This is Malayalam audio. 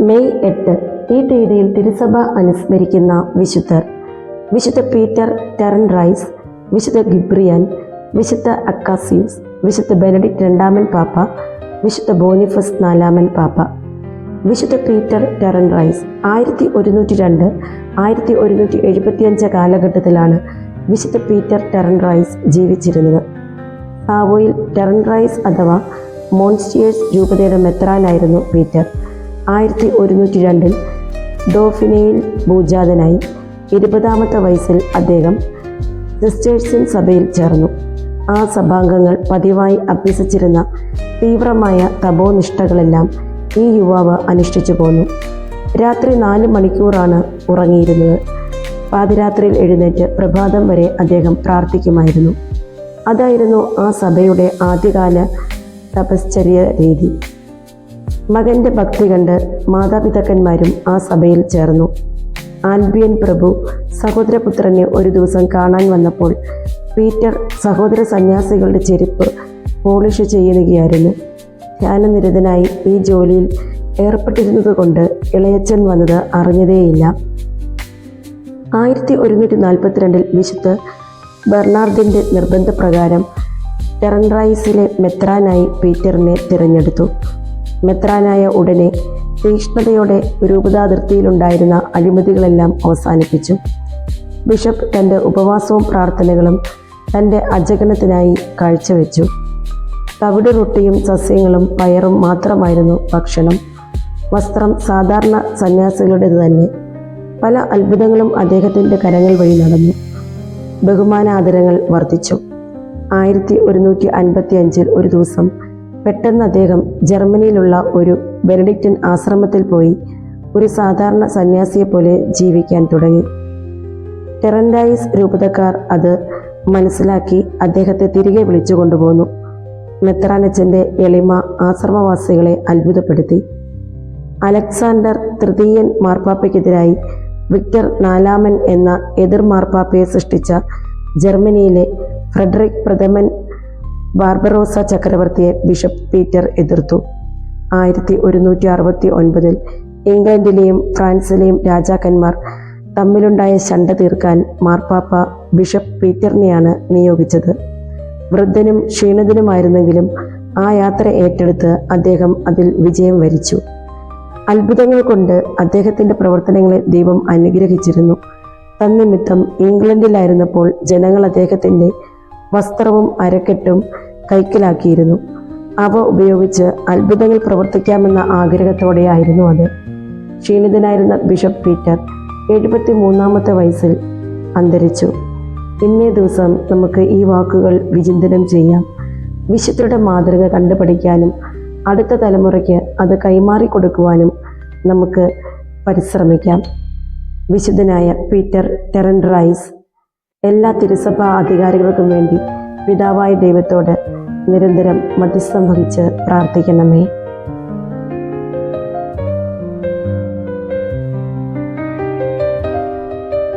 മെയ് 8 ഈ തീയതിയിൽ തിരുസഭ അനുസ്മരിക്കുന്ന വിശുദ്ധർ: വിശുദ്ധ പീറ്റർ ടെറൻറൈസ്, വിശുദ്ധ ഗിബ്രിയാൻ, വിശുദ്ധ അക്കാസിയൂസ്, വിശുദ്ധ ബെനഡിക്ട് രണ്ടാമൻ പാപ്പ, വിശുദ്ധ ബോനിഫസ് നാലാമൻ പാപ്പ. വിശുദ്ധ പീറ്റർ ടെറൻറൈസ് 1102-1175 കാലഘട്ടത്തിലാണ് വിശുദ്ധ പീറ്റർ ടെറൻറൈസ് ജീവിച്ചിരുന്നത്. സാവോയിൽ ടെറൻറൈസ് അഥവാ മോൺസ്റ്റിയേഴ്സ് രൂപതയുടെ മെത്രാനായിരുന്നു പീറ്റർ. 1102 ഡോഫിനയിൽ ഭൂജാതനായി. 20-ാമത്തെ വയസ്സിൽ അദ്ദേഹം സിസ്റ്റേഴ്സിൻ സഭയിൽ ചേർന്നു. ആ സഭാംഗങ്ങൾ പതിവായി അഭ്യസിച്ചിരുന്ന തീവ്രമായ തപോനിഷ്ഠകളെല്ലാം ഈ യുവാവ് അനുഷ്ഠിച്ചു പോന്നു. രാത്രി 4 മണിക്കൂറാണ് ഉറങ്ങിയിരുന്നത്. പാതിരാത്രിയിൽ എഴുന്നേറ്റ് പ്രഭാതം വരെ അദ്ദേഹം പ്രാർത്ഥിക്കുമായിരുന്നു. അതായിരുന്നു ആ സഭയുടെ ആദ്യകാല തപശ്ചര്യ രീതി. മകൻ്റെ ഭക്തി കണ്ട് മാതാപിതാക്കന്മാരും ആ സഭയിൽ ചേർന്നു. ആൽബിയൻ പ്രഭു സഹോദരപുത്രനെ ഒരു ദിവസം കാണാൻ വന്നപ്പോൾ പീറ്റർ സഹോദര സന്യാസികളുടെ ചെരുപ്പ് പോളിഷ് ചെയ്യുകയായിരുന്നു. ധ്യാനനിരതനായി ഈ ജോലിയിൽ ഏർപ്പെട്ടിരുന്നത് കൊണ്ട് ഇളയച്ചൻ വന്നത് അറിഞ്ഞതേയില്ല. 1142 വിശുദ്ധ ബെർണാർഡിൻ്റെ നിർബന്ധപ്രകാരം ടെറൻറൈസിലെ മെത്രാനായി പീറ്ററിനെ തിരഞ്ഞെടുത്തു. മെത്രാനായ ഉടനെ തീക്ഷ്ണതയോടെ രൂപതാതിർത്തിയിലുണ്ടായിരുന്ന അഴിമതികളെല്ലാം അവസാനിപ്പിച്ചു. ബിഷപ്പ് തൻ്റെ ഉപവാസവും പ്രാർത്ഥനകളും തൻ്റെ അജഗണത്തിനായി കാഴ്ചവെച്ചു. തവിട് റൊട്ടിയും സസ്യങ്ങളും പയറും മാത്രമായിരുന്നു ഭക്ഷണം. വസ്ത്രം സാധാരണ സന്യാസികളുടേത് തന്നെ. പല അത്ഭുതങ്ങളും അദ്ദേഹത്തിൻ്റെ കരങ്ങൾ വഴി നടന്നു. ബഹുമാനാദരങ്ങൾ വർദ്ധിച്ചു. 1155 ഒരു ദിവസം പെട്ടെന്ന് അദ്ദേഹം ജർമ്മനിയിലുള്ള ഒരു ബെനഡിക്റ്റൻ ആശ്രമത്തിൽ പോയി ഒരു സാധാരണ സന്യാസിയെപ്പോലെ ജീവിക്കാൻ തുടങ്ങി. ടെറൻറൈസ് രൂപതക്കാർ അത് മനസ്സിലാക്കി അദ്ദേഹത്തെ തിരികെ വിളിച്ചു കൊണ്ടുപോന്നു. മെത്രാനച്ചൻ്റെ എളിമ ആശ്രമവാസികളെ അത്ഭുതപ്പെടുത്തി. അലക്സാണ്ടർ തൃതീയൻ മാർപ്പാപ്പയ്ക്കെതിരായി വിക്ടർ നാലാമൻ എന്ന എതിർ മാർപ്പാപ്പയെ സൃഷ്ടിച്ച ജർമ്മനിയിലെ ഫ്രെഡറിക് പ്രഥമൻ ബാർബറോസ ചക്രവർത്തിയെ ബിഷപ്പ് പീറ്റർ എതിർത്തു. 1169 ഇംഗ്ലണ്ടിലെയും ഫ്രാൻസിലെയും രാജാക്കന്മാർ തമ്മിലുണ്ടായ ശണ്ട തീർക്കാൻ മാർപ്പാപ്പ ബിഷപ്പ് പീറ്ററിനെയാണ് നിയോഗിച്ചത്. വൃദ്ധനും ക്ഷീണിതനുമായിരുന്നെങ്കിലും ആ യാത്ര ഏറ്റെടുത്ത് അദ്ദേഹം അതിൽ വിജയം വരിച്ചു. അത്ഭുതങ്ങൾ കൊണ്ട് അദ്ദേഹത്തിൻ്റെ പ്രവർത്തനങ്ങളെ ദൈവം അനുഗ്രഹിച്ചിരുന്നു. തന്നിമിത്തം ഇംഗ്ലണ്ടിലായിരുന്നപ്പോൾ ജനങ്ങൾ അദ്ദേഹത്തിൻ്റെ വസ്ത്രവും അരക്കെട്ടും കൈക്കലാക്കിയിരുന്നു. അവ ഉപയോഗിച്ച് അത്ഭുതങ്ങൾ പ്രവർത്തിക്കാമെന്ന ആഗ്രഹത്തോടെയായിരുന്നു അത്. ക്ഷീണിതനായിരുന്ന ബിഷപ്പ് പീറ്റർ 73-ാമത്തെ വയസ്സിൽ അന്തരിച്ചു. ഇന്നേ ദിവസം നമുക്ക് ഈ വാക്കുകൾ വിചിന്തനം ചെയ്യാം. വിശുദ്ധരുടെ മാതൃക കണ്ടുപഠിക്കാനും അടുത്ത തലമുറയ്ക്ക് അത് കൈമാറി കൊടുക്കുവാനും നമുക്ക് പരിശ്രമിക്കാം. വിശുദ്ധനായ പീറ്റർ ടെറൻറൈസ് എല്ലാ തിരുസഭാ അധികാരികൾക്കും വേണ്ടി പിതാവായ ദൈവത്തോട് നിരന്തരം മധ്യസ്ഥം വഹിച്ച് പ്രാർത്ഥിക്കണമേ.